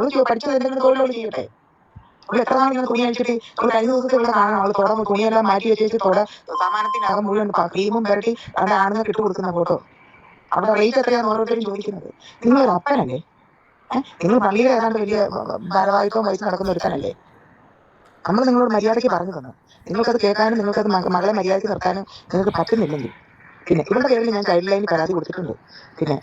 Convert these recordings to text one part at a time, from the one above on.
അവള് പഠിച്ചത് എന്തെങ്കിലും തൊഴിലുകൾ ചെയ്യട്ടെ. അവൾ എത്ര നാൾ ഇങ്ങനെ തുണി അഴിച്ചിട്ട് അവൾ കഴിഞ്ഞ ദിവസത്തെ ഇവിടെ കാണാം. അവൾ തുടങ്ങും തുണിയെല്ലാം മാറ്റി വെച്ചിട്ട് സമാനത്തിനകം മുഴുവൻ ക്രീമും പുരട്ടി അവിടെ ആണുങ്ങൾക്ക് ഇട്ട് കൊടുക്കുന്ന ഫോട്ടോ. അവിടെ റേറ്റ് എത്രയാണ് ഓരോരുത്തരും ചോദിക്കുന്നത്. നിങ്ങളൊരു അപ്പനല്ലേ? നിങ്ങൾ പള്ളിയിൽ ഏതാണ്ട് വലിയ ഭാരവാഹിത്വം വഹിച്ച് നടക്കുന്ന ഒരുത്തനല്ലേ? നമ്മൾ നിങ്ങളോട് മര്യാദയ്ക്ക് പറഞ്ഞു തന്നു. നിങ്ങൾക്കത് കേൾക്കാനും നിങ്ങൾക്കത് മകളെ മര്യാദയ്ക്ക് നിർത്താനും നിങ്ങൾക്ക് പറ്റുന്നില്ലെങ്കിൽ പിന്നെ ഇവരുടെ പേരിൽ ഞാൻ ചൈൽഡ് ലൈനിൽ പരാതി കൊടുത്തിട്ടുണ്ട്. പിന്നെ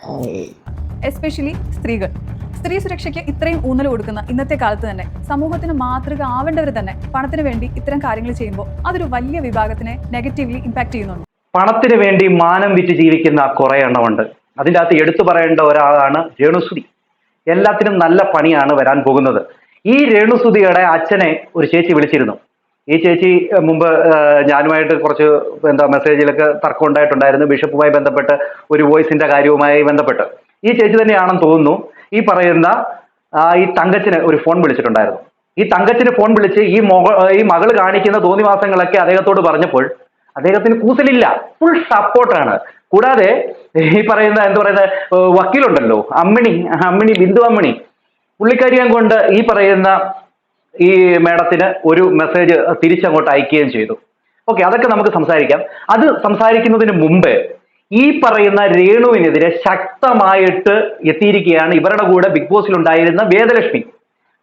എസ്പെഷ്യലി സ്ത്രീ സുരക്ഷയ്ക്ക് ഇത്രയും ഊന്നൽ കൊടുക്കുന്ന ഇന്നത്തെ കാലത്ത് തന്നെ സമൂഹത്തിന് മാതൃക ആവേണ്ടവർ തന്നെ പണത്തിന് വേണ്ടി ഇത്തരം കാര്യങ്ങൾ ചെയ്യുമ്പോൾ അതൊരു വലിയ വിഭാഗത്തിനെ നെഗറ്റീവ്ലി ഇമ്പാക്ട് ചെയ്യുന്നുണ്ട്. പണത്തിന് വേണ്ടി മാനം വിറ്റ് ജീവിക്കുന്ന കുറെ എണ്ണമുണ്ട്. അതിൻ്റെ അകത്ത് എടുത്തു പറയേണ്ട ഒരാളാണ് രേണുസുതി. എല്ലാത്തിനും നല്ല പണിയാണ് വരാൻ പോകുന്നത്. ഈ രേണുസുതിയുടെ അച്ഛനെ ഒരു ചേച്ചി വിളിച്ചിരുന്നു. ഈ ചേച്ചി മുമ്പ് ഞാനുമായിട്ട് കുറച്ച് മെസ്സേജിലൊക്കെ തർക്കം ഉണ്ടായിട്ടുണ്ടായിരുന്നു, ബിഷപ്പുമായി ബന്ധപ്പെട്ട് ഒരു വോയിസിന്റെ കാര്യവുമായി ബന്ധപ്പെട്ട്. ഈ ചേച്ചി തന്നെയാണെന്ന് തോന്നുന്നു ഈ പറയുന്ന ഈ തങ്കച്ചിന് ഒരു ഫോൺ വിളിച്ചിട്ടുണ്ടായിരുന്നു. ഈ തങ്കച്ചിന് ഫോൺ വിളിച്ച് ഈ മകള് കാണിക്കുന്ന തോന്നിവാസങ്ങളൊക്കെ അദ്ദേഹത്തോട് പറഞ്ഞപ്പോൾ അദ്ദേഹത്തിന് കൂസലില്ല, ഫുൾ സപ്പോർട്ടാണ്. കൂടാതെ ഈ പറയുന്ന വക്കീലുണ്ടല്ലോ അമ്മിണി ബിന്ദു അമ്മിണി, പുള്ളിക്കാരിയം കൊണ്ട് ഈ പറയുന്ന ഈ മേഡത്തിന് ഒരു മെസ്സേജ് തിരിച്ചങ്ങോട്ട് അയക്കുകയും ചെയ്തു. ഓക്കെ, അതൊക്കെ നമുക്ക് സംസാരിക്കാം. അത് സംസാരിക്കുന്നതിന് മുമ്പ് ഈ പറയുന്ന രേണുവിനെതിരെ ശക്തമായിട്ട് എത്തിയിരിക്കുകയാണ് ഇവരുടെ കൂടെ ബിഗ് ബോസിൽ ഉണ്ടായിരുന്ന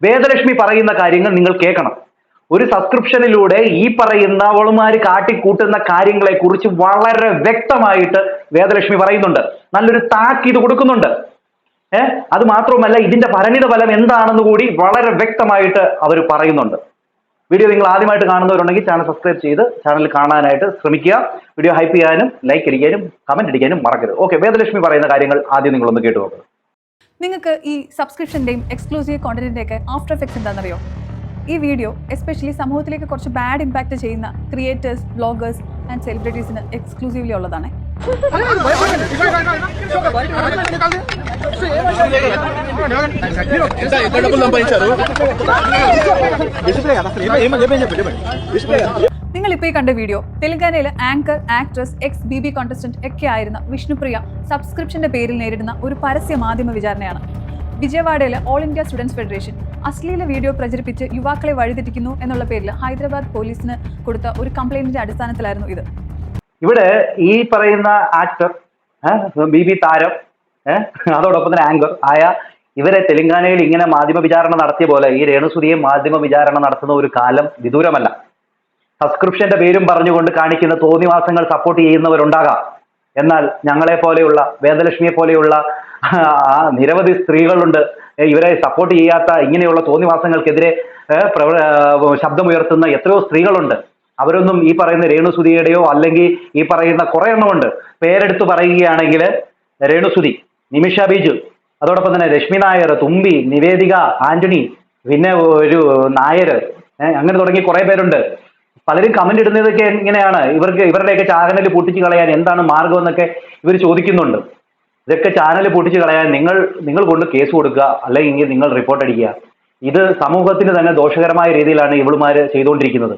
വേദലക്ഷ്മി പറയുന്ന കാര്യങ്ങൾ നിങ്ങൾ കേൾക്കണം. ഒരു സബ്സ്ക്രിപ്ഷനിലൂടെ ഈ പറയുന്ന അവളുമാര് കാട്ടിക്കൂട്ടുന്ന കാര്യങ്ങളെ കുറിച്ച് വളരെ വ്യക്തമായിട്ട് വേദലക്ഷ്മി പറയുന്നുണ്ട്, നല്ലൊരു താക്കീത് കൊടുക്കുന്നുണ്ട്. അത് മാത്രവുമല്ല, ഇതിന്റെ പരിണിത ഫലം എന്താണെന്ന് കൂടി വളരെ വ്യക്തമായിട്ട് അവർ പറയുന്നുണ്ട്. വീഡിയോ നിങ്ങൾ ആദ്യമായിട്ട് കാണുന്നവരുണ്ടെങ്കിൽ ചാനൽ സബ്സ്ക്രൈബ് ചെയ്ത് ചാനൽ കാണാനായിട്ട് ശ്രമിക്കുക. വീഡിയോ ഹൈപ്പ് ചെയ്യാനും ലൈക്ക് അടിക്കാനും കമന്റ് അടിക്കാനും മറക്കരുത്. ഓക്കെ, വേദലക്ഷ്മി പറയുന്ന കാര്യങ്ങൾ ആദ്യം നിങ്ങളൊന്ന് കേട്ടു നോക്കുക. നിങ്ങൾക്ക് ഈ സബ്സ്ക്രിപ്ഷൻ്റെയും എക്സ്ക്ലൂസീവ് കോണ്ടന്റിൻ്റെയൊക്കെ ആഫ്റ്റർ എഫക്ട്സ് എന്താണെന്നറിയോ? ഈ വീഡിയോ എസ്പെഷ്യലി സമൂഹത്തിലേക്ക് കുറച്ച് ബാഡ് ഇമ്പാക്ട് ചെയ്യുന്ന ക്രിയേറ്റേഴ്സ്, വ്ളോഗേഴ്സ് ആൻഡ് സെലിബ്രിറ്റീസിന് എക്സ്ക്ലൂസീവ്ലി ഉള്ളതാണ്. നിങ്ങൾ ഇപ്പോൾ ഈ കണ്ട വീഡിയോ തെലങ്കാനയിലെ anchor, actress, X BB contestant ഒക്കെ ആയിരുന്ന വിഷ്ണുപ്രിയ സബ്സ്ക്രിപ്ഷന്റെ പേരിൽ നേരിടുന്ന ഒരു പരസ്യ മാധ്യമ വിചാരണയാണ്. വിജയവാഡയിലെ ഓൾ ഇന്ത്യ സ്റ്റുഡൻസ് ഫെഡറേഷൻ അശ്ലീല വീഡിയോ പ്രചരിപ്പിച്ച് യുവാക്കളെ വഴിതെറ്റിക്കുന്നു എന്നുള്ള പേരിൽ ഹൈദരാബാദ് പോലീസിന് കൊടുത്ത ഒരു കംപ്ലൈന്റിന്റെ അടിസ്ഥാനത്തിലായിരുന്നു ഇത്. ഇവിടെ ഈ പറയുന്ന ആക്ടർ, BB താരം, അതോടൊപ്പം തന്നെ ആങ്കർ ആയ ഇവരെ തെലങ്കാനയിൽ ഇങ്ങനെ മാധ്യമ വിചാരണ നടത്തിയ പോലെ ഈ രേണുസുതിയെ മാധ്യമ വിചാരണ നടത്തുന്ന ഒരു കാലം വിദൂരമല്ല. സബ്സ്ക്രിപ്ഷന്റെ പേരും പറഞ്ഞുകൊണ്ട് കാണിക്കുന്ന തോന്നിവാസങ്ങൾ സപ്പോർട്ട് ചെയ്യുന്നവരുണ്ടാകാം. എന്നാൽ ഞങ്ങളെ പോലെയുള്ള, വേദലക്ഷ്മിയെ പോലെയുള്ള നിരവധി സ്ത്രീകളുണ്ട് ഇവരെ സപ്പോർട്ട് ചെയ്യാത്ത ഇങ്ങനെയുള്ള തോന്നിവാസങ്ങൾക്കെതിരെ ശബ്ദമുയർത്തുന്ന എത്രയോ സ്ത്രീകളുണ്ട്. അവരൊന്നും ഈ പറയുന്ന രേണുസുതിയുടെയോ അല്ലെങ്കിൽ ഈ പറയുന്ന കുറെ എണ്ണമുണ്ട്. പേരെടുത്ത് പറയുകയാണെങ്കിൽ രേണുസുതി, നിമിഷ ബിജു, അതോടൊപ്പം തന്നെ രശ്മി നായർ, തുമ്പി, നിവേദിക, ആന്റണി, പിന്നെ ഒരു നായർ, അങ്ങനെ തുടങ്ങി കുറെ പേരുണ്ട്. പലരും കമന്റ് ഇടുന്നതൊക്കെ ഇങ്ങനെയാണ്, ഇവരുടെയൊക്കെ ചാനൽ പൊട്ടിച്ച് കളയാൻ എന്താണ് മാർഗം എന്നൊക്കെ ഇവർ ചോദിക്കുന്നുണ്ട്. ഇതൊക്കെ ചാനൽ പൊട്ടിച്ച് കളയാൻ നിങ്ങൾ കൊണ്ട് കേസ് കൊടുക്കുക, അല്ലെങ്കിൽ നിങ്ങൾ റിപ്പോർട്ട് അടിക്കുക. ഇത് സമൂഹത്തിന് തന്നെ ദോഷകരമായ രീതിയിലാണ് ഇവളുമാര് ചെയ്തുകൊണ്ടിരിക്കുന്നത്.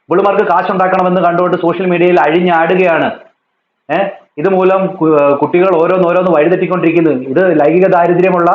ഇവളുമാർക്ക് കാശുണ്ടാക്കണമെന്ന് കണ്ടുകൊണ്ട് സോഷ്യൽ മീഡിയയിൽ അഴിഞ്ഞാടുകയാണ്. ഇതുമൂലം കുട്ടികൾ ഓരോന്ന് വഴിതെറ്റിക്കൊണ്ടിരിക്കുന്നു. ഇത് ലൈംഗിക ദാരിദ്ര്യമുള്ള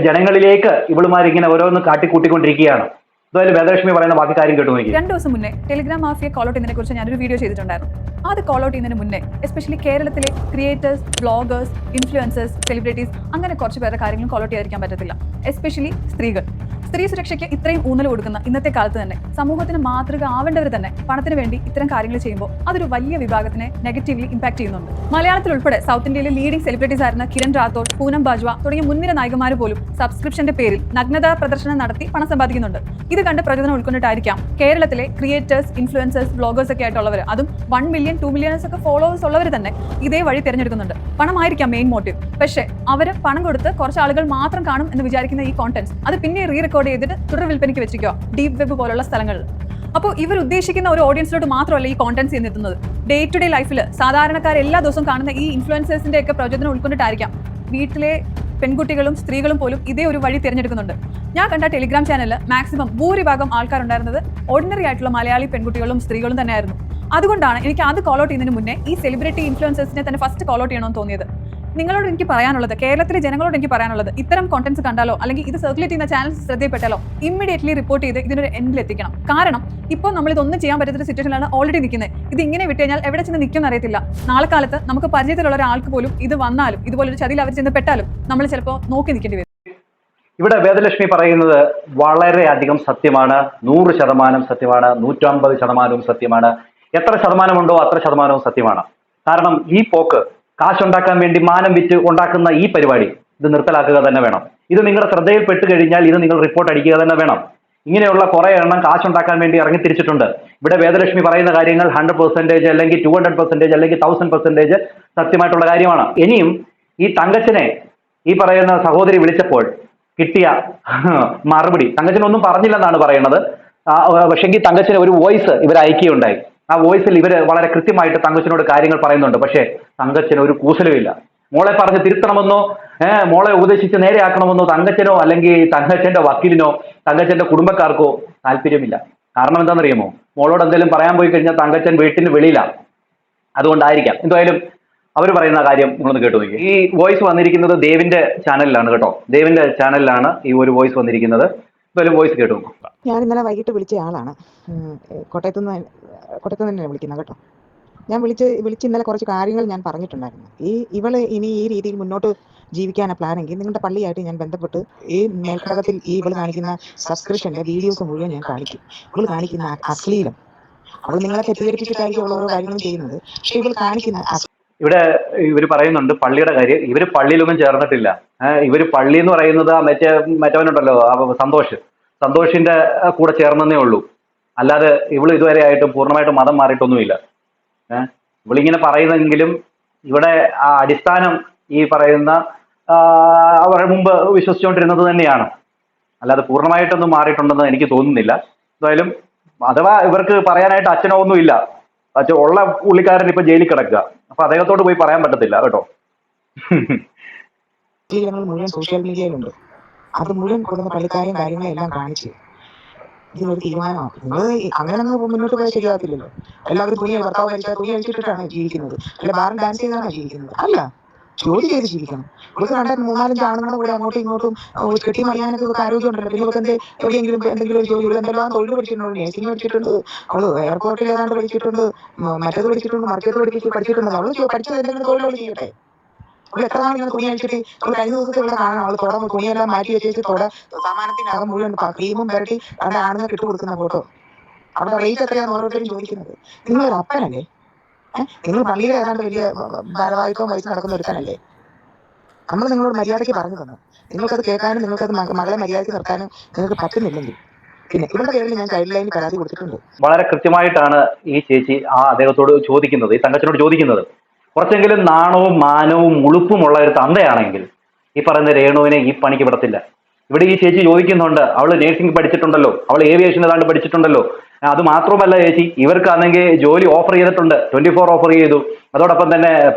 ജനങ്ങളിലേക്ക് ഇവളുമാരിങ്ങനെ ഓരോന്ന് കാട്ടിക്കൂട്ടിക്കൊണ്ടിരിക്കുകയാണ്. എന്തായാലും വേദലക്ഷ്മി പറയുന്ന ബാക്കി കാര്യം കേട്ടു നോക്കി. 2 ദിവസം മുന്നേ ടെലിഗ്രാം മാഫിയ കോൾ ഔട്ട് ചെയ്യുന്നതിനെ കുറിച്ച് ഞാനൊരു വീഡിയോ ചെയ്തിട്ടുണ്ടായിരുന്നു. അത് കോൾ ഔട്ട് ചെയ്യുന്നതിന് മുന്നേ എസ്പെഷ്യലി കേരളത്തിലെ ക്രിയേറ്റേഴ്സ്, വ്ളോഗേഴ്സ്, ഇൻഫ്ലുവൻസേഴ്സ്, സെലിബ്രിറ്റീസ് അങ്ങനെ കുറച്ച് പേരുടെ കാര്യങ്ങളും കോൾ ഔട്ട് ചെയ്യാതിരിക്കാൻ പറ്റത്തില്ല. എസ്പെഷ്യലി സ്ത്രീ സുരക്ഷയ്ക്ക് ഇത്രയും ഊന്നൽ കൊടുക്കുന്ന ഇന്നത്തെ കാലത്ത് തന്നെ സമൂഹത്തിന് മാതൃക ആവേണ്ടവർ തന്നെ പണത്തിന് വേണ്ടി ഇത്തരം കാര്യങ്ങൾ ചെയ്യുമ്പോൾ അതൊരു വലിയ വിഭാഗത്തിനെ നെഗറ്റീവ്ലി ഇമ്പാക്ട് ചെയ്യുന്നുണ്ട്. മലയാളത്തിൽ ഉൾപ്പെടെ സൗത്ത് ഇന്ത്യയിലെ ലീഡിംഗ് സെലിബ്രിറ്റീസ് ആയിരുന്ന കിരൺ റാത്തോഡ്, പൂനം ബാജ്വ തുടങ്ങിയ മുൻനിര നായികമാർ പോലും സബ്സ്ക്രിപ്ഷന്റെ പേരിൽ നഗ്നതാ പ്രദർശനം നടത്തി പണം സമ്പാദിക്കുന്നുണ്ട്. ഇത് കണ്ട് പ്രചോദനം ഉൾക്കൊണ്ടിട്ടായിരിക്കാം കേരളത്തിലെ ക്രിയേറ്റേഴ്സ്, ഇൻഫ്ലുവൻസേഴ്സ്, വ്ളോഗേഴ്സ് ഒക്കെ ആയിട്ടുള്ളവർ, അതും 1 മില്യൺ 2 മില്യൺസ് ഒക്കെ ഫോളോവേഴ്സ് ഉള്ളവർ തന്നെ ഇതേ വഴി തിരഞ്ഞെടുക്കുന്നുണ്ട്. പണമായിരിക്കാം മെയിൻ മോട്ടീവ്. പക്ഷേ അവര് പണം കൊടുത്ത് കുറച്ച് ആളുകൾ മാത്രം കാണും എന്ന് വിചാരിക്കുന്ന ഈ കോണ്ടന്റ്സ് അത് പിന്നെ റീറെക്കോർഡ് ചെയ്തിട്ട് തുടർ വിൽപ്പനയ്ക്ക് വെച്ചിരിക്കുക ഡീപ് വെബ് പോലുള്ള സ്ഥലങ്ങളിൽ. അപ്പോൾ ഇവർ ഉദ്ദേശിക്കുന്ന ഒരു ഓഡിയൻസിലോട്ട് മാത്രമല്ല ഈ കോണ്ടന്റ്സ് എത്തുന്നത്. ഡേ ടു ഡേ ലൈഫിൽ സാധാരണക്കാർ എല്ലാ ദിവസവും കാണുന്ന ഈ ഇൻഫ്ലുവൻസേഴ്സിന്റെ ഒക്കെ പ്രചോദനം ഉൾക്കൊണ്ടിട്ടായിരിക്കാം വീട്ടിലെ പെൺകുട്ടികളും സ്ത്രീകളും പോലും ഇതേ ഒരു വഴി തിരഞ്ഞെടുക്കുന്നുണ്ട്. ഞാൻ കണ്ട ടെലിഗ്രാം ചാനലിൽ മാക്സിമം ഭൂരിഭാഗം ആൾക്കാരുണ്ടായിരുന്നത് ഓർഡിനറി ആയിട്ടുള്ള മലയാളി പെൺകുട്ടികളും സ്ത്രീകളും തന്നെയായിരുന്നു. അതുകൊണ്ടാണ് എനിക്ക് അത് കോൾ ഔട്ട് ചെയ്യുന്നതിന് മുന്നേ ഈ സെലിബ്രിറ്റി ഇൻഫ്ലുവൻസേഴ്സിനെ തന്നെ ഫസ്റ്റ് കോൾ ഔട്ട് ചെയ്യണമെന്ന് തോന്നിയത്. നിങ്ങളോട് എനിക്ക് പറയാനുള്ളത്, കേരളത്തിലെ ജനങ്ങളോട് എനിക്ക് പറയാനുള്ളത്, ഇത്തരം കോണ്ടന്റ്സ് കണ്ടാലോ അല്ലെങ്കിൽ ഇത് സർക്കുലേറ്റ് ചെയ്യുന്ന ചാനൽസ് ശ്രദ്ധയിൽപ്പെട്ടാലോ ഇമ്മീഡിയറ്റ്ലി റിപ്പോർട്ട് ചെയ്ത് ഇതിനൊരു എൻഡിലെത്തിക്കണം. കാരണം ഇപ്പോൾ നമ്മൾ ഇതൊന്നും ചെയ്യാൻ പറ്റാത്ത സിറ്റുവേഷനിലാണ് ഓൾറെഡി നിൽക്കുന്നത്. ഇത് ഇങ്ങനെ വിട്ട് കഴിഞ്ഞാൽ എവിടെ ചെന്ന് നിൽക്കുമെന്ന് അറിയത്തില്ല. നാളെ കാലത്ത് നമുക്ക് പരിചയത്തിലുള്ള ഒരാൾക്ക് പോലും ഇത് വന്നാലും ഇതുപോലൊരു ചതിയിൽ അവർ ചെന്ന് പെട്ടാലും നമ്മൾ ചിലപ്പോൾ നോക്കി നിൽക്കേണ്ടി വരും. ഇവിടെ വേദലക്ഷ്മി പറയുന്നത് വളരെയധികം സത്യമാണ്. 100% സത്യമാണ്. 150% സത്യമാണ്. എത്ര ശതമാനമുണ്ടോ അത്ര ശതമാനവും സത്യമാണ്. കാരണം ഈ പോക്ക്, കാശുണ്ടാക്കാൻ വേണ്ടി മാനം വിറ്റ് ഉണ്ടാക്കുന്ന ഈ പരിപാടി ഇത് നിർത്തലാക്കുക തന്നെ വേണം. ഇത് നിങ്ങളുടെ ശ്രദ്ധയിൽപ്പെട്ട് കഴിഞ്ഞാൽ ഇത് നിങ്ങൾ റിപ്പോർട്ട് അടിക്കുക തന്നെ വേണം. ഇങ്ങനെയുള്ള കുറെ എണ്ണം കാശുണ്ടാക്കാൻ വേണ്ടി ഇറങ്ങിത്തിരിച്ചിട്ടുണ്ട്. ഇവിടെ വേദലക്ഷ്മി പറയുന്ന കാര്യങ്ങൾ 100% അല്ലെങ്കിൽ 200% അല്ലെങ്കിൽ 1000% സത്യമായിട്ടുള്ള കാര്യമാണ്. ഇനിയും ഈ തങ്കച്ചനെ ഈ പറയുന്ന സഹോദരി വിളിച്ചപ്പോൾ കിട്ടിയ മറുപടി, തങ്കച്ചനൊന്നും പറഞ്ഞില്ലെന്നാണ് പറയുന്നത്. പക്ഷെങ്കിൽ തങ്കച്ചന് ഒരു വോയിസ് ഇവർ അയക്കുകയുണ്ടായി. ആ വോയിസിൽ ഇവർ വളരെ കൃത്യമായിട്ട് തങ്കച്ചനോട് കാര്യങ്ങൾ പറയുന്നുണ്ട്. പക്ഷേ തങ്കച്ചന് ഒരു കൂസലുമില്ല. മോളെ പറഞ്ഞ് തിരുത്തണമെന്നോ മോളെ ഉപദേശിച്ച് നേരെയാക്കണമെന്നോ തങ്കച്ചനോ അല്ലെങ്കിൽ തങ്കച്ചന്റെ വക്കീലിനോ തങ്കച്ചന്റെ കുടുംബക്കാർക്കോ താല്പര്യമില്ല. കാരണം എന്താണെന്നറിയുമോ? മോളോട് എന്തെങ്കിലും പറയാൻ പോയി കഴിഞ്ഞാൽ തങ്കച്ചൻ വീട്ടിന് വെളിയിലാണ്. അതുകൊണ്ടായിരിക്കാം. എന്തായാലും അവർ പറയുന്ന കാര്യം നിങ്ങളൊന്ന് കേട്ടു നോക്കി. ഈ വോയിസ് വന്നിരിക്കുന്നത് ദേവിന്റെ ചാനലിലാണ് കേട്ടോ. ദേവിന്റെ ചാനലിലാണ് ഈ ഒരു വോയിസ് വന്നിരിക്കുന്നത്. എന്തായാലും വോയിസ് കേട്ടു നോക്കും. ഞാൻ ഇന്നലെ വൈകിട്ട് വിളിച്ച ആളാണ്. കോട്ടയത്ത് നിന്ന് തന്നെ വിളിക്കുന്നത് കേട്ടോ. ഞാൻ വിളിച്ച് ഇന്നലെ കുറച്ച് കാര്യങ്ങൾ ഞാൻ പറഞ്ഞിട്ടുണ്ടായിരുന്നു. ഇവള് ഇനി ഈ രീതിയിൽ മുന്നോട്ട് ജീവിക്കാനാണ് പ്ലാനെങ്കിൽ നിങ്ങളുടെ പള്ളിയായിട്ട് ഞാൻ ബന്ധപ്പെട്ട് ഈ മേൽഘടകത്തിൽ ഇവള് കാണിക്കുന്ന സബ്സ്ക്രിപ്ഷന്റെ വീഡിയോസ് മുഴുവൻ ഞാൻ കാണിക്കും. ഇവള് കാണിക്കുന്ന അശ്ലീലം, അവൾ നിങ്ങളെ തെറ്റിദ്ധരിപ്പിച്ചിട്ടായിരിക്കും അവൾ ഓരോ കാര്യങ്ങളും ചെയ്യുന്നത്. പക്ഷെ ഇവൾ കാണിക്കുന്ന ഇവിടെ ഇവർ പറയുന്നുണ്ട് പള്ളിയുടെ കാര്യം. ഇവര് പള്ളിയിലൊന്നും ചേർന്നിട്ടില്ല. ഇവര് പള്ളി എന്ന് പറയുന്നത് മറ്റവനുണ്ടല്ലോ സന്തോഷിന്റെ കൂടെ ചേർന്നേ ഉള്ളൂ. അല്ലാതെ ഇവള് ഇതുവരെ ആയിട്ടും പൂർണ്ണമായിട്ടും മതം മാറിയിട്ടൊന്നുമില്ല. ഇവളിങ്ങനെ പറയുന്നെങ്കിലും ഇവിടെ ആ അടിസ്ഥാനം ഈ പറയുന്ന അവരുടെ മുമ്പ് വിശ്വസിച്ചുകൊണ്ടിരുന്നത് തന്നെയാണ്. അല്ലാതെ പൂർണ്ണമായിട്ടൊന്നും മാറിയിട്ടുണ്ടെന്ന് എനിക്ക് തോന്നുന്നില്ല. എന്തായാലും അഥവാ ഇവർക്ക് പറയാനായിട്ട് അച്ഛനോ ഒന്നുമില്ല. അച്ഛൻ ഉള്ള പുള്ളിക്കാരൻ ഇപ്പൊ ജയിലിൽ കിടക്കുക. അപ്പൊ അദ്ദേഹത്തോട് പോയി പറയാൻ പറ്റത്തില്ല കേട്ടോ. മുഴുവൻ സോഷ്യൽ മീഡിയയിലുണ്ട്. അത് മുഴുവൻ കൊടുക്കുന്ന പള്ളിക്കാരെയും കാര്യങ്ങളെല്ലാം കാണിച്ച് ഇതിനൊരു തീരുമാനമാണ്. നിങ്ങൾ അങ്ങനെ മുന്നോട്ട് പോയാൽ ശരിയാകത്തില്ലല്ലോ. എല്ലാവരും ഭർത്താവ് മരിച്ചാൽ തുണി അഴിച്ചിട്ടിട്ടാണ് ജീവിക്കുന്നത്. അല്ല ബാറിൽ ഡാൻസ് ചെയ്താണ് ജീവിക്കുന്നത്. അല്ല, ജോലി ചെയ്ത് ജീവിക്കണം. ഇവർക്ക് കണ്ട 3-4 ആണുങ്ങളുടെ കൂടെ അങ്ങോട്ടും ഇങ്ങോട്ടും കെട്ടി മറിയാനൊക്കെ ഇവർക്ക് ആരോഗ്യം ഉണ്ടല്ലോ. പിന്നെ ഇവർക്ക് എന്തെങ്കിലും ഒരു ജോലി, എന്തെല്ലാം തൊഴിൽ പഠിച്ചിട്ടുണ്ട്. നേഴ്സിംഗ് പഠിച്ചിട്ടുണ്ട്, അവള് എയർപോർട്ടിൽ ഏതാണ്ട് പഠിച്ചിട്ടുണ്ട്, മറ്റേത് പഠിച്ചിട്ടുണ്ട്, മറിച്ചത് പഠിച്ചിട്ടുണ്ട്. അവള് പഠിച്ചത് എന്തെങ്കിലും തൊഴിൽ ചെയ്യട്ടെ. അവൾ എത്ര നാൾ ഇങ്ങനെ തുണി അഴിച്ചിട്ട് അവൾ കഴിഞ്ഞ ദിവസത്തെ ഇവിടെ കാണാം. അവൾ തുടങ്ങും തുണിയെല്ലാം മാറ്റി വെച്ചിട്ട് സമാനത്തിനകം മുഴുവൻ ക്രീമും പുരട്ടി അവിടെ ആണുങ്ങൾക്ക് ഇട്ട് കൊടുക്കുന്ന ഫോട്ടോ. അവിടെ റേറ്റ് എത്രയാണ് ഓരോരുത്തരും ചോദിക്കുന്നത്. നിങ്ങളൊരു അപ്പനല്ലേ? നിങ്ങൾ പള്ളിയിൽ ഏതാണ്ട് വലിയ ഭാരവാഹിത്വം വഹിച്ച് നടക്കുന്ന ഒരുത്തനല്ലേ? നമ്മൾ നിങ്ങളോട് മര്യാദയ്ക്ക് പറഞ്ഞു തന്നു. നിങ്ങൾക്കത് കേൾക്കാനും നിങ്ങൾക്കത് മകളെ മര്യാദയ്ക്ക് നിർത്താനും നിങ്ങൾക്ക് പറ്റുന്നില്ലെങ്കിൽ പിന്നെ ഇവരുടെ പേരിൽ ഞാൻ ചൈൽഡ് ലൈനിൽ പരാതി കൊടുത്തിട്ടുണ്ട്. വളരെ കൃത്യമായിട്ടാണ് ഈ ചേച്ചി അദ്ദേഹത്തോട് ചോദിക്കുന്നത്, ഈ തങ്കച്ചനോട് ചോദിക്കുന്നത്. കുറച്ചെങ്കിലും നാണവും മാനവും ഉളുപ്പുമുള്ള ഒരു തന്തയാണെങ്കിൽ ഈ പറയുന്ന രേണുവിനെ ഈ പണിക്ക് വിടത്തില്ല. ഇവിടെ ഈ ചേച്ചി ചോദിക്കുന്നുണ്ട്, അവള് നേഴ്സിംഗ് പഠിച്ചിട്ടുണ്ടല്ലോ, അവൾ ഏവിയേഷൻ ഏതാണ്ട് പഠിച്ചിട്ടുണ്ടല്ലോ. അത് മാത്രമല്ല ചേച്ചി, ഇവർക്കാണെങ്കിൽ ജോലി ഓഫർ ചെയ്തിട്ടുണ്ട്, 24 ഓഫർ ചെയ്തു. അതോടൊപ്പം തന്നെ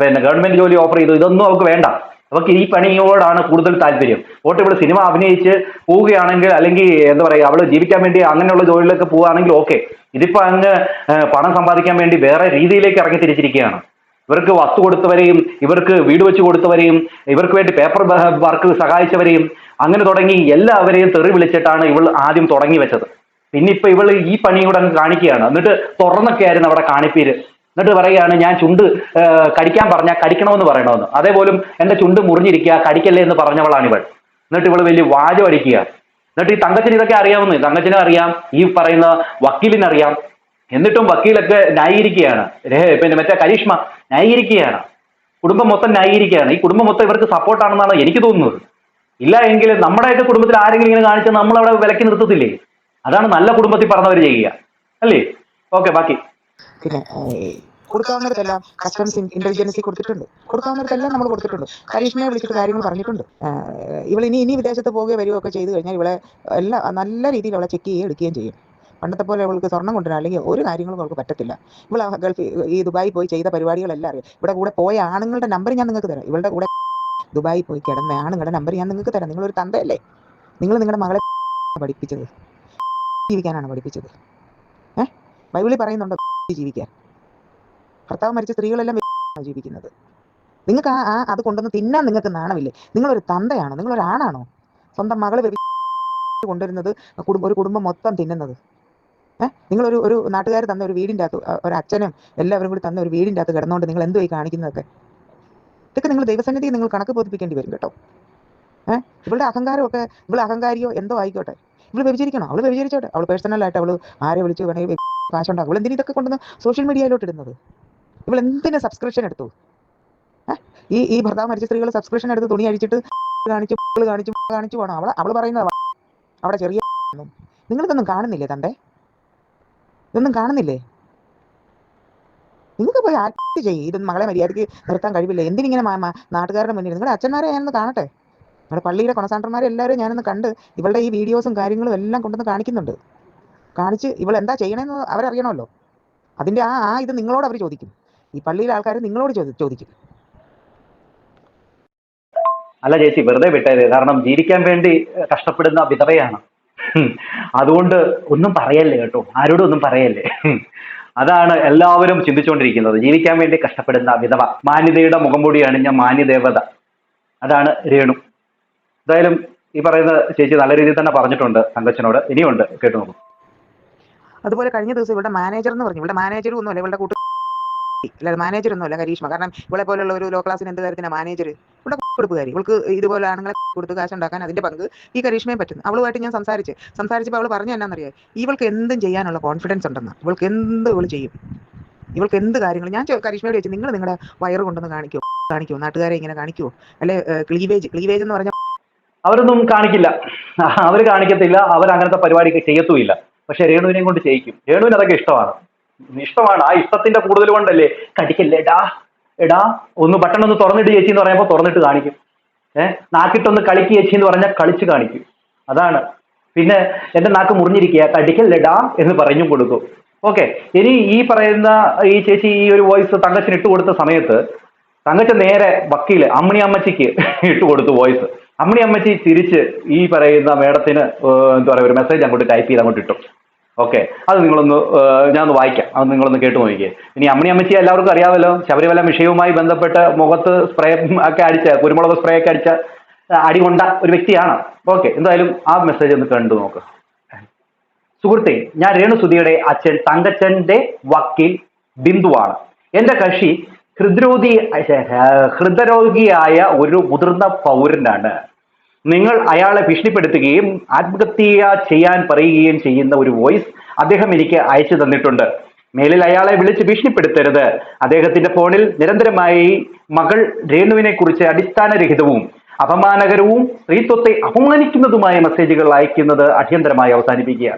ഗവൺമെന്റ് ജോലി ഓഫർ ചെയ്തു. ഇതൊന്നും അവർക്ക് വേണ്ട. അവർക്ക് ഈ പണിയോടാണ് കൂടുതൽ താല്പര്യം. ഓട്ട് ഇവിടെ സിനിമ അഭിനയിച്ച് പോവുകയാണെങ്കിൽ, അല്ലെങ്കിൽ എന്താ പറയുക, അവള് ജീവിക്കാൻ വേണ്ടി അങ്ങനെയുള്ള ജോലിയിലൊക്കെ പോവുകയാണെങ്കിൽ ഓക്കെ. ഇതിപ്പോ അങ്ങ് പണം സമ്പാദിക്കാൻ വേണ്ടി വേറെ രീതിയിലേക്ക് ഇറങ്ങി തിരിച്ചിരിക്കുകയാണ്. ഇവർക്ക് വസ്തു കൊടുത്തവരെയും ഇവർക്ക് വീട് വെച്ച് കൊടുത്തവരെയും ഇവർക്ക് വേണ്ടി പേപ്പർ വർക്ക് സഹായിച്ചവരെയും അങ്ങനെ തുടങ്ങി എല്ലാവരെയും തെറി വിളിച്ചിട്ടാണ് ഇവൾ ആദ്യം തുടങ്ങി വെച്ചത്. പിന്നെ ഇപ്പൊ ഇവൾ ഈ പണിയൂടെ അങ്ങ് കാണിക്കുകയാണ്. എന്നിട്ട് തുറന്നൊക്കെ ആയിരുന്നു അവിടെ കാണിപ്പീര്. എന്നിട്ട് പറയുകയാണ് ഞാൻ ചുണ്ട് കടിക്കാൻ പറഞ്ഞാൽ കടിക്കണമെന്ന് പറയണമെന്ന്. അതേപോലും എന്റെ ചുണ്ട് മുറിഞ്ഞിരിക്കുക, കടിക്കല്ലേ എന്ന് പറഞ്ഞവളാണ് ഇവൾ. എന്നിട്ട് ഇവൾ വലിയ വാചം അടിക്കുക. എന്നിട്ട് ഈ തങ്കച്ചന് ഇതൊക്കെ അറിയാവുന്നത്, തങ്കച്ചനും അറിയാം, ഈ പറയുന്ന വക്കീലിനറിയാം. എന്നിട്ടും വക്കീലൊക്കെ ന്യായീകരിക്കുകയാണ്. പിന്നെ മറ്റേ കരീഷ്മ ന്യായീകരിക്കുകയാണ്. കുടുംബം മൊത്തം ന്യായീകരിക്കുകയാണ്. ഈ കുടുംബം മൊത്തം ഇവർക്ക് സപ്പോർട്ടാണെന്നാണ് എനിക്ക് തോന്നുന്നത്. ഇല്ല എങ്കിൽ നമ്മുടെയൊക്കെ കുടുംബത്തിൽ ആരെങ്കിലും ഇങ്ങനെ കാണിച്ചാൽ നമ്മളവിടെ വിലക്ക് നിർത്തത്തില്ലേ? അതാണ് നല്ല കുടുംബത്തിൽ പറഞ്ഞവർ ചെയ്യുക അല്ലേ? ഓക്കെ, ബാക്കി പിന്നെ കൊടുക്കാവുന്നിടത്തെല്ലാം കസ്റ്റംസ് ഇന്റലിജൻസി കൊടുത്തിട്ടുണ്ട്. കൊടുക്കാവുന്നിടത്തെല്ലാം നമ്മൾ കൊടുത്തിട്ടുണ്ട്. കരീഷ്മയെ വിളിച്ചിട്ട് കാര്യങ്ങൾ പറഞ്ഞിട്ടുണ്ട്. ഇവൾ ഇനി വിദേശത്ത് പോവുകയോ വരികയോ ഒക്കെ ചെയ്തു കഴിഞ്ഞാൽ ഇവളെ എല്ലാം നല്ല രീതിയിൽ അവളെ ചെക്ക് ചെയ്യുകയും എടുക്കുകയും ചെയ്യും. പണ്ടത്തെ പോലെ അവൾക്ക് സ്വർണ്ണം കൊണ്ടുവരാൻ അല്ലെങ്കിൽ ഒരു കാര്യങ്ങളും അവൾക്ക് പറ്റത്തില്ല. ഇവൾ ഈ ദുബായി പോയി ചെയ്ത പരിപാടികളെല്ലാം അറിയാം. ഇവിടെ കൂടെ പോയ ആണുങ്ങളുടെ നമ്പർ ഞാൻ നിങ്ങൾക്ക് തരാം. ഇവളുടെ കൂടെ ദുബായി പോയി കിടന്ന ആണുങ്ങളുടെ നമ്പർ ഞാൻ നിങ്ങൾക്ക് തരാം. നിങ്ങളൊരു തന്തയല്ലേ? നിങ്ങൾ നിങ്ങളുടെ മകളെ പഠിപ്പിച്ചത് ജീവിക്കാനാണ് പഠിപ്പിച്ചത്. ബൈബിളിൽ പറയുന്നുണ്ടോ ജീവിക്കാൻ? ഭർത്താവ് മരിച്ച സ്ത്രീകളെല്ലാം ജീവിക്കുന്നത്. നിങ്ങൾക്ക് അത് കൊണ്ടുവന്ന് തിന്നാൻ നിങ്ങൾക്ക് നാണമില്ലേ? നിങ്ങളൊരു തന്തയാണോ? നിങ്ങളൊരു ആണാണോ? സ്വന്തം മകള് കൊണ്ടുവരുന്നത് ഒരു കുടുംബം മൊത്തം തിന്നുന്നത്. നിങ്ങളൊരു നാട്ടുകാർ തന്ന ഒരു വീടിൻ്റെ അകത്ത്, ഒരു അച്ഛനും എല്ലാവരും കൂടി തന്ന ഒരു വീടിൻ്റെ അകത്ത് കിടന്നുകൊണ്ട് നിങ്ങൾ എന്തുവായി കാണിക്കുന്നതൊക്കെ? ഇതൊക്കെ നിങ്ങൾ ദൈവസന്നിധി നിങ്ങൾ കണക്ക് ബോധിപ്പിക്കേണ്ടി വരും കേട്ടോ. ഇവളുടെ അഹങ്കാരമൊക്കെ, ഇവള് അഹങ്കാരിയോ എന്തോ ആയിക്കോട്ടെ, ഇവള് വ്യഭിചരിക്കണോ? അവള് വ്യഭിചരിച്ചോട്ടെ. അവള് പേഴ്സണലായിട്ട് അവള് ആരെ വിളിച്ച് വേണമെങ്കിൽ കാശുണ്ടാകും. അവൾ എന്തിനാ ഇതൊക്കെ കൊണ്ടുവന്ന് സോഷ്യൽ മീഡിയയിലോട്ട് ഇടുന്നത്? ഇവൾ എന്തിനാ സബ്സ്ക്രിപ്ഷൻ എടുത്തു? ഈ ഭർത്താവ് മരിച്ച സ്ത്രീകൾ സബ്സ്ക്രിപ്ഷൻ എടുത്ത് തുണി അഴിച്ചിട്ട് കാണിച്ചു പോകണം. അവള് പറയുന്നത് അവിടെ ചെറിയ നിങ്ങളിതൊന്നും കാണുന്നില്ലേ? ഇതൊന്നും കാണുന്നില്ലേ? നിങ്ങൾക്ക് പോയി ആക്ട് ചെയ്യും. ഇതൊന്നും മകളെ മര്യാദയ്ക്ക് നിർത്താൻ കഴിവില്ല. എന്തിനിങ്ങനെ നാട്ടുകാരുടെ മുന്നിൽ? നിങ്ങളുടെ അച്ഛന്മാരെ ഞാനൊന്ന് കാണട്ടെ. നമ്മുടെ പള്ളിയിലെ കൊണസാണ്ടർമാരെ എല്ലാവരും ഞാനൊന്ന് കണ്ട് ഇവളുടെ ഈ വീഡിയോസും കാര്യങ്ങളും എല്ലാം കൊണ്ടുവന്ന് കാണിക്കുന്നുണ്ട്. കാണിച്ച് ഇവൾ എന്താ ചെയ്യണമെന്ന് അവരറിയണമല്ലോ. അതിൻ്റെ ഇത് നിങ്ങളോട് അവർ ചോദിക്കും. ഈ പള്ളിയിലെ ആൾക്കാർ നിങ്ങളോട് ചോദിക്കും. അല്ല ചേച്ചി, വെറുതെ വിട്ടത്. കാരണം ജീവിക്കാൻ വേണ്ടി കഷ്ടപ്പെടുന്ന വിധവയാണ്. അതുകൊണ്ട് ഒന്നും പറയല്ലേ കേട്ടോ, ആരോടും ഒന്നും പറയല്ലേ. അതാണ് എല്ലാവരും ചിന്തിച്ചുകൊണ്ടിരിക്കുന്നത്. ജീവിക്കാൻ വേണ്ടി കഷ്ടപ്പെടുന്ന വിധവ, മാന്യതയുടെ മുഖംമൂടി അണിഞ്ഞ മാന്യദേവത, അതാണ് രേണു. എന്തായാലും ഈ പറയുന്ന ചേച്ചി നല്ല രീതിയിൽ തന്നെ പറഞ്ഞിട്ടുണ്ട് തങ്കച്ചനോട്. ഇനിയുണ്ട്, കേട്ടു നോക്കും. അതുപോലെ കഴിഞ്ഞ ദിവസം ഇവളുടെ മാനേജർ എന്ന് പറഞ്ഞു, ഇവളുടെ മാനേജറും ഒന്നുമല്ല, ഇവളുടെ മാനേജർ ഒന്നുമല്ല കരീഷ്മ. കാരണം ഇവളെ പോലുള്ള ഒരു ലോ ക്ലാസ്സിന് എന്ത് കാര്യത്തിനാണ് മാനേജർ? ഇവിടെ കൊടുപ്പുകാരി. ഇവൾക്ക് ഇതുപോലെ ആണുങ്ങളെ കൊടുത്ത് കാശുണ്ടാക്കാൻ അതിന്റെ പങ്ക് ഈ കരീഷ്മയെ പറ്റുന്നു. അവളുമായിട്ട് ഞാൻ സംസാരിച്ചപ്പോൾ അവൾ പറഞ്ഞു എന്നാന്നറിയാം, ഇവൾക്ക് എന്തും ചെയ്യാനുള്ള കോൺഫിഡൻസ് ഉണ്ടെന്ന്. ഇവൾക്ക് എന്ത് ഇവൾ ചെയ്യും, ഇവൾക്ക് എന്ത് കാര്യങ്ങൾ. ഞാൻ കരീഷ്മയോട് ചോദിച്ചു, നിങ്ങൾ നിങ്ങളുടെ വയറ് കൊണ്ടൊന്ന് കാണിക്കുമോ? നാട്ടുകാരെ ഇങ്ങനെ കാണിക്കുമോ? അല്ലെ ക്ലീവേജ് എന്ന് പറഞ്ഞാൽ അവരൊന്നും കാണിക്കില്ല, അവർ കാണിക്കത്തില്ല, അവർ അങ്ങനത്തെ പരിപാടി ചെയ്യത്തുമില്ല. പക്ഷെ രേണുവിനെയും കൊണ്ട് ചെയ്യിക്കും. രേണുവിന് അതൊക്കെ ഇഷ്ടമാണ്. ആ ഇഷ്ടത്തിന്റെ കൂടുതൽ കൊണ്ടല്ലേ കടിക്കല്ലേ എടാ ഒന്ന് ബട്ടൺ ഒന്ന് തുറന്നിട്ട് ചേച്ചി എന്ന് പറയുമ്പോൾ തുറന്നിട്ട് കാണിക്കും. നാക്കിട്ടൊന്ന് കളിക്ക് ചേച്ചി എന്ന് പറഞ്ഞാൽ കളിച്ച് കാണിക്കും. അതാണ്. പിന്നെ എന്റെ നാക്ക് മുറിഞ്ഞിരിക്കുക, കടിക്കല്ലേടാ എന്ന് പറഞ്ഞും കൊടുക്കും. ഓക്കെ. ഇനി ഈ പറയുന്ന ഈ ചേച്ചി ഈ ഒരു വോയിസ് തങ്കച്ചന് ഇട്ട് കൊടുത്ത സമയത്ത് തങ്കച്ചൻ നേരെ വക്കീല് അമ്മിണി അമ്മച്ചിക്ക് ഇട്ട് കൊടുത്തു വോയിസ്. അമ്മിണി അമ്മച്ചി തിരിച്ച് ഈ പറയുന്ന മേഡത്തിന് എന്താ പറയുക ഒരു മെസ്സേജ് അങ്ങോട്ട് ടൈപ്പ് ചെയ്ത് അങ്ങോട്ട് ഇട്ടു. ഓക്കെ, അത് നിങ്ങളൊന്ന് ഞാനൊന്ന് വായിക്കാം, അത് നിങ്ങളൊന്ന് കേട്ടു നോക്കിയേ. ഇനി അമ്മിണി അമ്മച്ചി എല്ലാവർക്കും അറിയാമല്ലോ, ശബരിമല വിഷയവുമായി ബന്ധപ്പെട്ട് മുഖത്ത് സ്പ്രേ ഒക്കെ അടിച്ച, കുരുമുളക് സ്പ്രേ ഒക്കെ അടിച്ച അടി കൊണ്ട ഒരു വ്യക്തിയാണ്. ഓക്കെ, എന്തായാലും ആ മെസ്സേജ് ഒന്ന് കണ്ടു നോക്ക്. സുഹൃത്തെ, ഞാൻ രേണുസുധിയുടെ അച്ഛൻ തങ്കച്ചന്റെ വക്കീൽ ബിന്ദുവാണ്. എന്റെ കക്ഷി ഹൃദരോഗിയായ ഒരു മുതിർന്ന പൗരനാണ്. നിങ്ങൾ അയാളെ ഭീഷണിപ്പെടുത്തുകയും ആത്മഹത്യ ചെയ്യാൻ പറയുകയും ചെയ്യുന്ന ഒരു വോയിസ് അദ്ദേഹം എനിക്ക് അയച്ചു തന്നിട്ടുണ്ട്. മേലിൽ അയാളെ വിളിച്ച് ഭീഷണിപ്പെടുത്തരുത്. അദ്ദേഹത്തിന്റെ ഫോണിൽ നിരന്തരമായി മകൾ രേണുവിനെ കുറിച്ച് അടിസ്ഥാനരഹിതവും അപമാനകരവും സ്ത്രീത്വത്തെ അപമാനിക്കുന്നതുമായ മെസ്സേജുകൾ അയക്കുന്നത് അടിയന്തരമായി അവസാനിപ്പിക്കുക.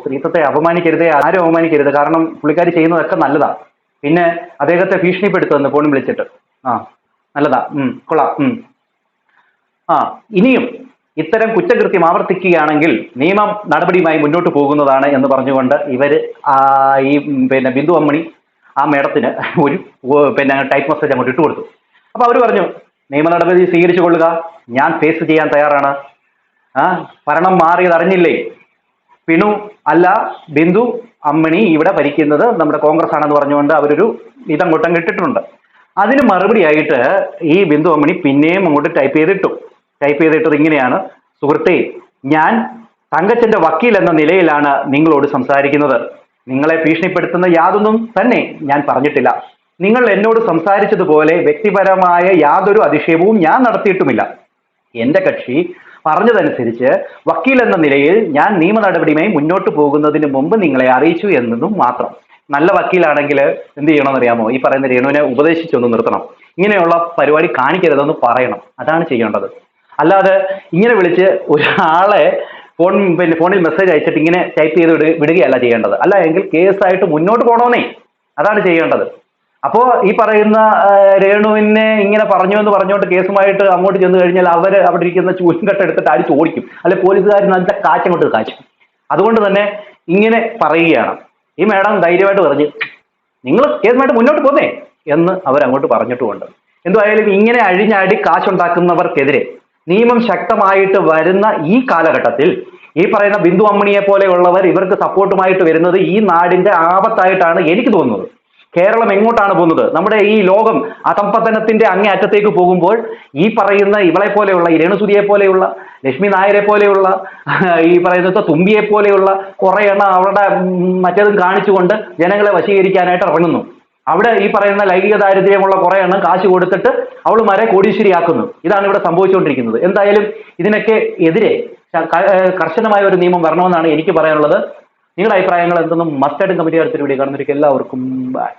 സ്ത്രീത്വത്തെ അപമാനിക്കരുത്, ആരും അപമാനിക്കരുത്. കാരണം പുള്ളിക്കാരി ചെയ്യുന്നതൊക്കെ നല്ലതാണ്. പിന്നെ അദ്ദേഹത്തെ ഭീഷണിപ്പെടുത്തുമെന്ന് ഫോണിൽ വിളിച്ചിട്ട് നല്ലതാ, കൊള്ളാം. ഇനിയും ഇത്തരം കുറ്റകൃത്യം ആവർത്തിക്കുകയാണെങ്കിൽ നിയമം നടപടിയുമായി മുന്നോട്ട് പോകുന്നതാണ് എന്ന് പറഞ്ഞുകൊണ്ട് ഇവര് ഈ ബിന്ദു അമ്മണി ആ മേഡത്തിന് ഒരു ടൈപ്പ് മെസ്സേജ് അങ്ങോട്ട് ഇട്ട് കൊടുത്തു. അപ്പൊ അവര് പറഞ്ഞു, നിയമ നടപടി സ്വീകരിച്ചു കൊള്ളുക, ഞാൻ ഫേസ് ചെയ്യാൻ തയ്യാറാണ്. ഭരണം മാറിയത് അറിഞ്ഞില്ലേ? പിണു അല്ല, ബിന്ദു അമ്മണി ഇവിടെ ഭരിക്കുന്നത് നമ്മുടെ കോൺഗ്രസ് ആണെന്ന് പറഞ്ഞുകൊണ്ട് അവരൊരു ഇതങ്ങോട്ടം ഇട്ടിട്ടുണ്ട്. അതിന് മറുപടിയായിട്ട് ഈ ബിന്ദു അമ്മണി പിന്നെയും അങ്ങോട്ട് ടൈപ്പ് ചെയ്തിട്ടത് ഇങ്ങനെയാണ്: സുഹൃത്തെ, ഞാൻ തങ്കച്ചന്റെ വക്കീൽ എന്ന നിലയിലാണ് നിങ്ങളോട് സംസാരിക്കുന്നത്. നിങ്ങളെ ഭീഷണിപ്പെടുത്തുന്ന യാതൊന്നും തന്നെ ഞാൻ പറഞ്ഞിട്ടില്ല. നിങ്ങൾ എന്നോട് സംസാരിച്ചതുപോലെ വ്യക്തിപരമായ യാതൊരു അധിക്ഷേപവും ഞാൻ നടത്തിയിട്ടുമില്ല. എന്റെ കക്ഷി പറഞ്ഞതനുസരിച്ച് വക്കീൽ എന്ന നിലയിൽ ഞാൻ നിയമ നടപടിയുമായി മുന്നോട്ട് പോകുന്നതിന് മുമ്പ് നിങ്ങളെ അറിയിച്ചു എന്നതും മാത്രം. നല്ല വക്കീലാണെങ്കിൽ എന്ത് ചെയ്യണമെന്നറിയാമോ? ഈ പറയുന്ന രേണുവിനെ ഉപദേശിച്ചൊന്ന് നിർത്തണം. ഇങ്ങനെയുള്ള പരിപാടി കാണിക്കരുതെന്ന് പറയണം. അതാണ് ചെയ്യേണ്ടത്. അല്ലാതെ ഇങ്ങനെ വിളിച്ച് ഒരാളെ ഫോണിൽ മെസ്സേജ് അയച്ചിട്ട് ഇങ്ങനെ ടൈപ്പ് ചെയ്ത് വിടുകയല്ല ചെയ്യേണ്ടത്. അല്ല എങ്കിൽ കേസായിട്ട് മുന്നോട്ട് പോകണമെന്നേ, അതാണ് ചെയ്യേണ്ടത്. അപ്പോ ഈ പറയുന്ന രേണുവിനെ ഇങ്ങനെ പറഞ്ഞു എന്ന് പറഞ്ഞുകൊണ്ട് കേസുമായിട്ട് അങ്ങോട്ട് ചെന്ന് കഴിഞ്ഞാൽ അവിടെ ഇരിക്കുന്ന ചൂലും എടുത്തിട്ട് അടിച്ച് ഓടിക്കും. അല്ലെ പോലീസുകാർ നല്ല കാച്ചങ്ങോട്ട് കാച്ചും. അതുകൊണ്ട് തന്നെ ഇങ്ങനെ പറയുകയാണ്. ഈ മേഡം ധൈര്യമായിട്ട് പറഞ്ഞ് നിങ്ങൾ കേസുമായിട്ട് മുന്നോട്ട് പോന്നേ എന്ന് അവരങ്ങോട്ട് പറഞ്ഞിട്ടുമുണ്ട്. എന്തായാലും ഇങ്ങനെ അഴിഞ്ഞാടി കാശുണ്ടാക്കുന്നവർക്കെതിരെ നിയമം ശക്തമായിട്ട് വരുന്ന ഈ കാലഘട്ടത്തിൽ ഈ പറയുന്ന ബിന്ദു അമ്മണിയെ പോലെയുള്ളവർ ഇവർക്ക് സപ്പോർട്ടുമായിട്ട് വരുന്നത് ഈ നാടിന്റെ ആപത്തായിട്ടാണ് എനിക്ക് തോന്നുന്നത്. കേരളം എങ്ങോട്ടാണ് പോകുന്നത്? നമ്മുടെ ഈ ലോകം അധംപതനത്തിന്റെ അങ്ങേ അറ്റത്തേക്ക് പോകുമ്പോൾ ഈ പറയുന്ന ഇവളെ പോലെയുള്ള ഈ രേണുസുതിയെ പോലെയുള്ള, ലക്ഷ്മി നായരെ പോലെയുള്ള, ഈ പറയുന്ന തുമ്പിയെ പോലെയുള്ള കുറെ എണ്ണം അവരുടെ മറ്റേതും കാണിച്ചുകൊണ്ട് ജനങ്ങളെ വശീകരിക്കാനായിട്ട് ഇറങ്ങുന്നു. അവിടെ ഈ പറയുന്ന ലൈംഗിക ദാരിദ്ര്യമുള്ള കുറെ എണ്ണം കാശ് കൊടുത്തിട്ട് അവളുമാരെ കോടീശ്വരിയാക്കുന്നു. ഇതാണ് ഇവിടെ സംഭവിച്ചുകൊണ്ടിരിക്കുന്നത്. എന്തായാലും ഇതിനൊക്കെ എതിരെ കർശനമായ ഒരു നിയമം വരണമെന്നാണ് എനിക്ക് പറയാനുള്ളത്. നിങ്ങളുടെ അഭിപ്രായങ്ങൾ എന്തെന്നും മസ്റ്റായിട്ടും കമന്റ് ചെയ്യാൻ വീഡിയോ കാണുന്നവർക്ക് എല്ലാവർക്കും ബൈ.